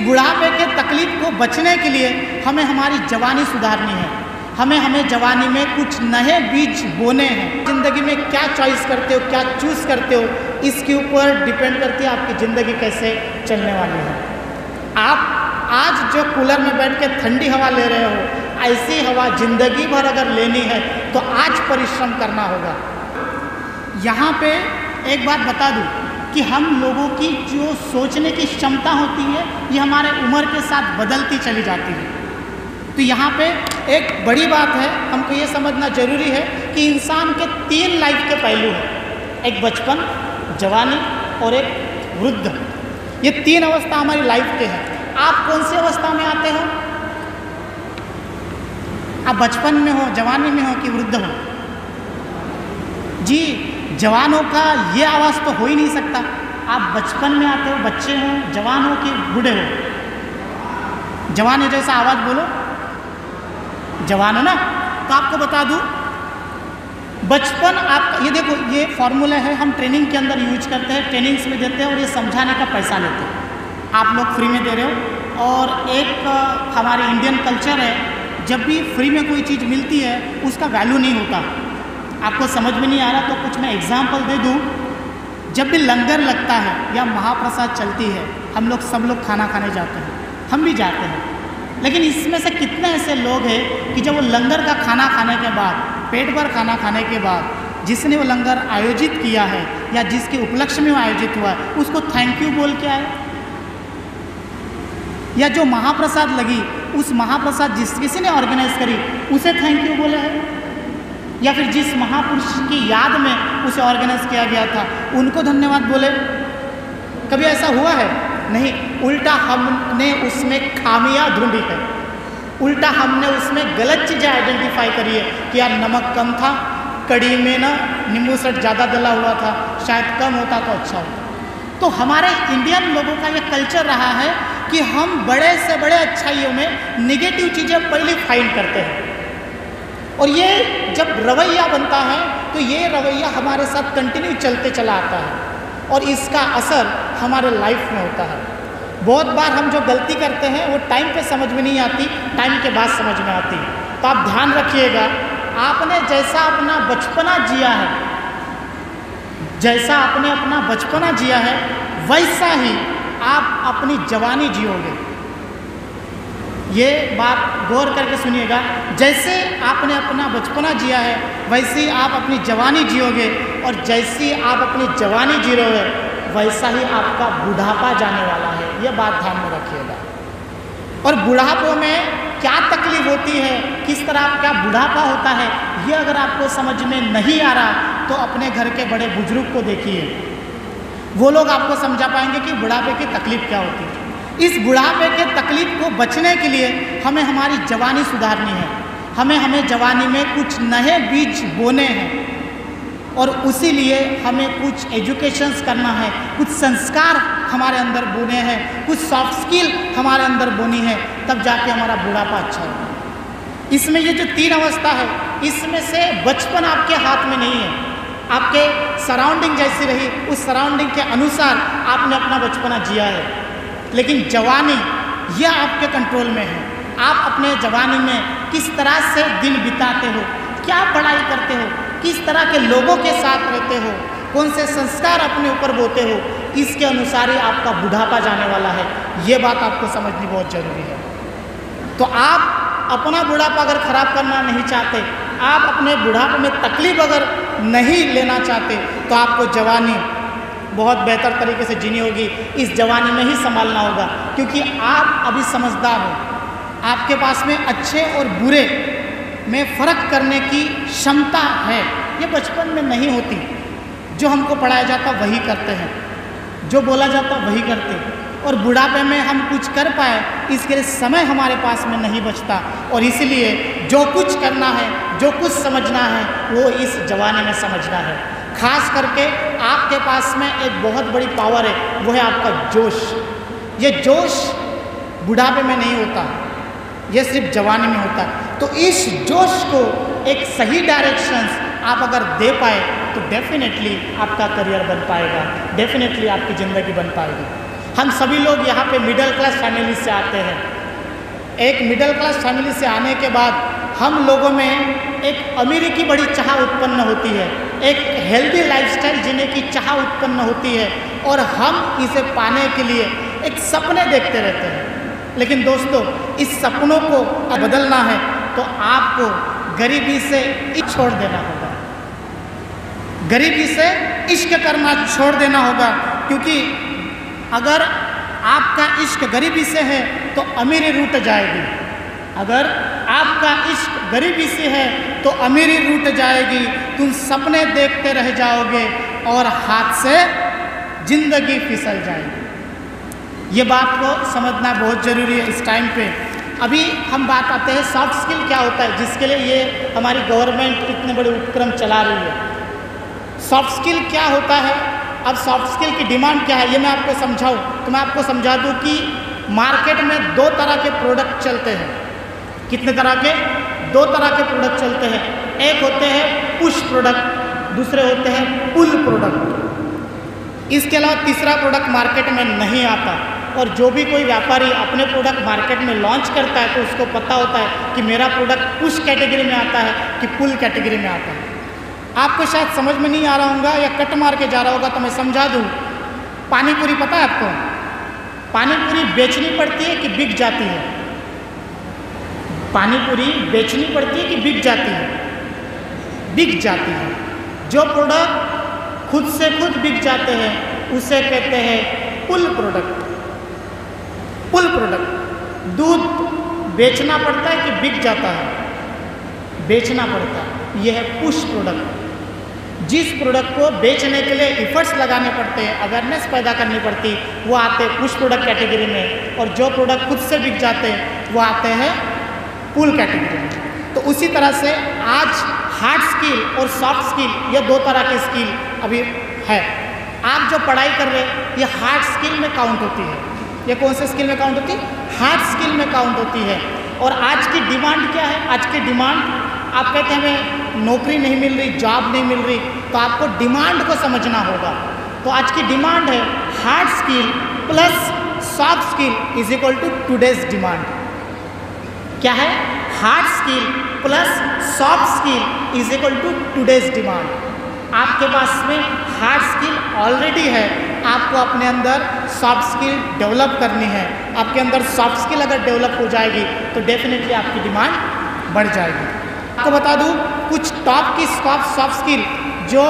बुढ़ापे के तकलीफ को बचने के लिए हमें हमारी जवानी सुधारनी है। हमें जवानी में कुछ नए बीज बोने हैं। ज़िंदगी में क्या चॉइस करते हो, क्या चूज़ करते हो, इसके ऊपर डिपेंड करती है आपकी ज़िंदगी कैसे चलने वाली है। आप आज जो कूलर में बैठ के ठंडी हवा ले रहे हो, ऐसी हवा ज़िंदगी भर अगर लेनी है तो आज परिश्रम करना होगा। यहाँ पे एक बात बता दूँ कि हम लोगों की जो सोचने की क्षमता होती है ये हमारे उम्र के साथ बदलती चली जाती है। तो यहाँ पे एक बड़ी बात है, हमको ये समझना जरूरी है कि इंसान के 3 लाइफ के पहलू हैं, एक बचपन, जवानी और एक वृद्ध। ये 3 अवस्था हमारी लाइफ के हैं। आप कौन सी अवस्था में आते हो? आप बचपन में हो, जवानी में हो कि वृद्ध हो? जी, जवानों का ये आवाज़ तो हो ही नहीं सकता। आप बचपन में आते हो, बच्चे हो, जवान हो कि बूढ़े हो? जवान है जैसा आवाज़ बोलो, जवान है ना। तो आपको बता दूं, बचपन आपका, ये देखो ये फॉर्मूला है, हम ट्रेनिंग के अंदर यूज करते हैं, ट्रेनिंग्स में देते हैं और ये समझाने का पैसा लेते हैं। आप लोग फ्री में दे रहे हो। और एक हमारे इंडियन कल्चर है, जब भी फ्री में कोई चीज़ मिलती है उसका वैल्यू नहीं होता। आपको समझ में नहीं आ रहा तो कुछ मैं एग्जाम्पल दे दूँ। जब भी लंगर लगता है या महाप्रसाद चलती है, हम लोग सब लोग खाना खाने जाते हैं, हम भी जाते हैं। लेकिन इसमें से कितने ऐसे लोग हैं कि जब वो लंगर का खाना खाने के बाद, पेट भर खाना खाने के बाद, जिसने वो लंगर आयोजित किया है या जिसके उपलक्ष्य में वो आयोजित हुआ है उसको थैंक यू बोल के आए? या जो महाप्रसाद लगी उस महाप्रसाद जिस किसी ने ऑर्गेनाइज करी उसे थैंक यू बोले है? या फिर जिस महापुरुष की याद में उसे ऑर्गेनाइज किया गया था उनको धन्यवाद बोले? कभी ऐसा हुआ है? नहीं। उल्टा हमने उसमें खामियां ढूंढी है, उल्टा हमने उसमें गलत चीज़ें आइडेंटिफाई करी है कि यार नमक कम था, कड़ी में ना नींबू सट ज़्यादा डला हुआ था, शायद कम होता तो अच्छा होता। तो हमारे इंडियन लोगों का ये कल्चर रहा है कि हम बड़े से बड़े अच्छाइयों में निगेटिव चीज़ें पहले फाइंड करते हैं। और ये जब रवैया बनता है तो ये रवैया हमारे साथ कंटिन्यू चलते चला आता है और इसका असर हमारे लाइफ में होता है। बहुत बार हम जो गलती करते हैं वो टाइम पे समझ में नहीं आती, टाइम के बाद समझ में आती। तो आप ध्यान रखिएगा, आपने जैसा अपना बचपना जिया है, जैसा आपने अपना बचपना जिया है वैसा ही आप अपनी जवानी जियोगे। ये बात गौर करके सुनिएगा, जैसे आपने अपना बचपना जिया है वैसे ही आप अपनी जवानी जियोगे और जैसी आप अपनी जवानी जी रहे हो वैसा ही आपका बुढ़ापा जाने वाला है। ये बात ध्यान में रखिएगा। और बुढ़ापे में क्या तकलीफ होती है, किस तरह क्या बुढ़ापा होता है, ये अगर आपको समझ में नहीं आ रहा तो अपने घर के बड़े बुजुर्ग को देखिए, वो लोग आपको समझा पाएंगे कि बुढ़ापे की तकलीफ क्या होती है। इस बुढ़ापे के तकलीफ को बचने के लिए हमें हमारी जवानी सुधारनी है। हमें जवानी में कुछ नए बीज बोने हैं और उसी लिए हमें कुछ एजुकेशंस करना है, कुछ संस्कार हमारे अंदर बोने हैं, कुछ सॉफ्ट स्किल हमारे अंदर बोनी है, तब जाके हमारा बुढ़ापा अच्छा होगा। इसमें ये जो 3 अवस्था है, इसमें से बचपन आपके हाथ में नहीं है। आपके सराउंडिंग जैसी रही उस सराउंडिंग के अनुसार आपने अपना बचपना जिया है। लेकिन जवानी यह आपके कंट्रोल में है। आप अपने जवानी में किस तरह से दिन बिताते हो, क्या पढ़ाई करते हो, किस तरह के लोगों के साथ रहते हो, कौन से संस्कार अपने ऊपर बोते हो, इसके अनुसार ही आपका बुढ़ापा जाने वाला है। ये बात आपको समझनी बहुत ज़रूरी है। तो आप अपना बुढ़ापा अगर ख़राब करना नहीं चाहते, आप अपने बुढ़ापे में तकलीफ अगर नहीं लेना चाहते, तो आपको जवानी बहुत बेहतर तरीके से जीनी होगी। इस जवानी में ही संभालना होगा, क्योंकि आप अभी समझदार हो, आपके पास में अच्छे और बुरे में फ़र्क करने की क्षमता है। ये बचपन में नहीं होती। जो हमको पढ़ाया जाता वही करते हैं, जो बोला जाता वही करते हैं, और बुढ़ापे में हम कुछ कर पाए इसके लिए समय हमारे पास में नहीं बचता। और इसलिए जो कुछ करना है, जो कुछ समझना है, वो इस जवानी में समझना है। खास करके आपके पास में एक बहुत बड़ी पावर है, वो है आपका जोश। ये जोश बुढ़ापे में नहीं होता, ये सिर्फ जवानी में होता है। तो इस जोश को एक सही डायरेक्शंस आप अगर दे पाए तो डेफिनेटली आपका करियर बन पाएगा, डेफिनेटली आपकी ज़िंदगी बन पाएगी। हम सभी लोग यहाँ पे मिडिल क्लास फैमिली से आते हैं। एक मिडिल क्लास फैमिली से आने के बाद हम लोगों में एक अमीरी की बड़ी चाह उत्पन्न होती है, एक हेल्दी लाइफस्टाइल जीने की चाह उत्पन्न होती है और हम इसे पाने के लिए एक सपने देखते रहते हैं। लेकिन दोस्तों, इस सपनों को बदलना है तो आपको गरीबी से इश्क छोड़ देना होगा, गरीबी से इश्क करना छोड़ देना होगा। क्योंकि अगर आपका इश्क गरीबी से है तो अमीरी रूठ जाएगी, अगर आपका इश्क गरीबी से है तो अमीरी रूठ जाएगी, तुम सपने देखते रह जाओगे और हाथ से जिंदगी फिसल जाएगी। ये बात को समझना बहुत ज़रूरी है इस टाइम पे। अभी हम बात आते हैं सॉफ्ट स्किल क्या होता है, जिसके लिए ये हमारी गवर्नमेंट इतने बड़े उपक्रम चला रही है। सॉफ्ट स्किल क्या होता है, अब सॉफ्ट स्किल की डिमांड क्या है ये मैं आपको समझाऊँ तो मैं आपको समझा दूँ कि मार्केट में दो तरह के प्रोडक्ट चलते हैं। कितने तरह के? दो तरह के प्रोडक्ट चलते हैं। एक होते हैं पुश प्रोडक्ट, दूसरे होते हैं पुल प्रोडक्ट। इसके अलावा तीसरा प्रोडक्ट मार्केट में नहीं आता। और जो भी कोई व्यापारी अपने प्रोडक्ट मार्केट में लॉन्च करता है तो उसको पता होता है कि मेरा प्रोडक्ट पुश कैटेगरी में आता है कि पुल कैटेगरी में आता है। आपको शायद समझ में नहीं आ रहा होगा या कट मार के जा रहा होगा तो मैं समझा दूँ। पानी पूरी पता है आपको? पानी पूरी बेचनी पड़ती है कि बिक जाती है? पानी पूरी बेचनी पड़ती है कि बिक जाती है? बिक जाती है। जो प्रोडक्ट खुद से खुद बिक जाते हैं उसे कहते हैं पुल प्रोडक्ट। पुल प्रोडक्ट। दूध बेचना पड़ता है कि बिक जाता है? बेचना पड़ता है। यह है पुश प्रोडक्ट। जिस प्रोडक्ट को बेचने के लिए इफर्ट्स लगाने पड़ते हैं, अवेयरनेस पैदा करनी पड़ती, वो आते हैं पुश प्रोडक्ट कैटेगरी में। और जो प्रोडक्ट खुद से बिक जाते हैं वो आते हैं पुल कैटेगरी में। तो उसी तरह से आज हार्ड स्किल और सॉफ्ट स्किल ये दो तरह की स्किल अभी है। आप जो पढ़ाई कर रहे हैं ये हार्ड स्किल में काउंट होती है। ये कौन से स्किल में काउंट होती है? हार्ड स्किल में काउंट होती है। और आज की डिमांड क्या है? आज की डिमांड, आप कहते हैं हमें नौकरी नहीं मिल रही, जॉब नहीं मिल रही, तो आपको डिमांड को समझना होगा। तो आज की डिमांड है hard skill plus soft skill is equal to today's demand. क्या है? Hard skill plus soft skill is equal to today's demand. आपके पास में हार्ड स्किल ऑलरेडी है, आपको अपने अंदर सॉफ्ट स्किल डेवलप करनी है। आपके अंदर सॉफ्ट स्किल अगर डेवलप हो जाएगी तो डेफिनेटली आपकी डिमांड बढ़ जाएगी। आपको बता दूं कुछ टॉप की सॉफ्ट स्किल जो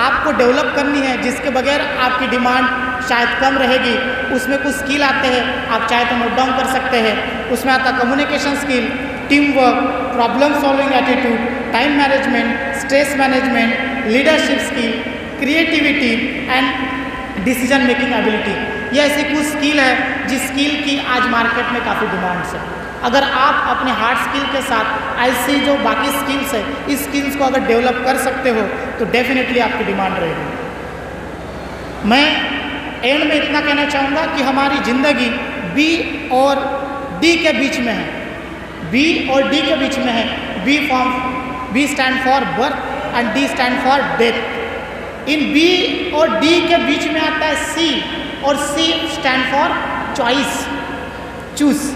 आपको डेवलप करनी है, जिसके बगैर आपकी डिमांड शायद कम रहेगी। उसमें कुछ स्किल आते हैं, आप चाहे तो नोट डाउन कर सकते हैं। उसमें आता communication skill, team work, problem solving attitude, time management, stress management, leadership skill, creativity and decision making ability. ये ऐसी कुछ स्किल है जिस स्किल की आज मार्केट में काफ़ी डिमांड्स है। अगर आप अपने हार्ड स्किल के साथ ऐसी जो बाकी स्किल्स है, इस स्किल्स को अगर डेवलप कर सकते हो तो डेफिनेटली आपकी डिमांड रहेगी। मैं एंड में इतना कहना चाहूँगा कि हमारी ज़िंदगी बी और डी के बीच में है। बी और डी के बीच में है। B stand for birth and D stand for death. इन बी और डी के बीच में आता है सी, और C stand for choice, choose.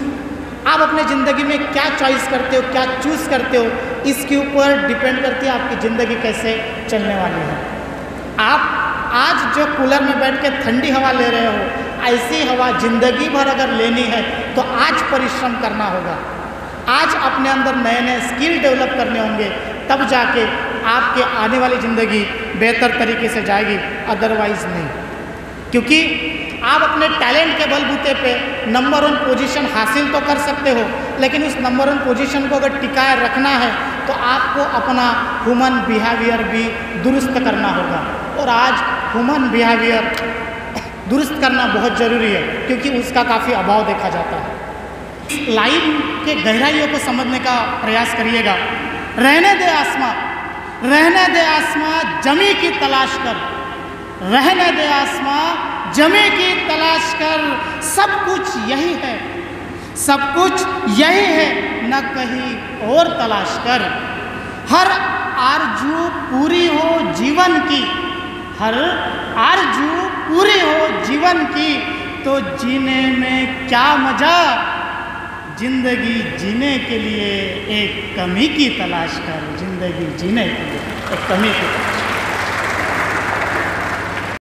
आप अपने ज़िंदगी में क्या चॉइस करते हो, क्या चूज़ करते हो, इसके ऊपर डिपेंड करती है आपकी ज़िंदगी कैसे चलने वाली है। आप आज जो कूलर में बैठ के ठंडी हवा ले रहे हो, ऐसी हवा ज़िंदगी भर अगर लेनी है तो आज परिश्रम करना होगा। आज अपने अंदर नए नए स्किल डेवलप करने होंगे, तब जाके आपके आने वाली ज़िंदगी बेहतर तरीके से जाएगी, अदरवाइज़ नहीं। क्योंकि आप अपने टैलेंट के बलबूते पे नंबर 1 पोजीशन हासिल तो कर सकते हो, लेकिन उस नंबर 1 पोजीशन को अगर टिकाए रखना है तो आपको अपना ह्यूमन बिहेवियर भी दुरुस्त करना होगा। और आज ह्यूमन बिहेवियर दुरुस्त करना बहुत ज़रूरी है, क्योंकि उसका काफ़ी अभाव देखा जाता है। लाइन के गहराइयों को समझने का प्रयास करिएगा। रहने दे आसमां, रहने दे आसमां, जमी की तलाश कर, रहने दे आसमां, जमी की तलाश कर। सब कुछ यही है, सब कुछ यही है, न कहीं और तलाश कर। हर आरजू पूरी हो जीवन की, हर आरजू पूरी हो जीवन की, तो जीने में क्या मजा, जिंदगी जीने के लिए एक कमी की तलाश कर, जिंदगी जीने के लिए एक कमी की तलाश।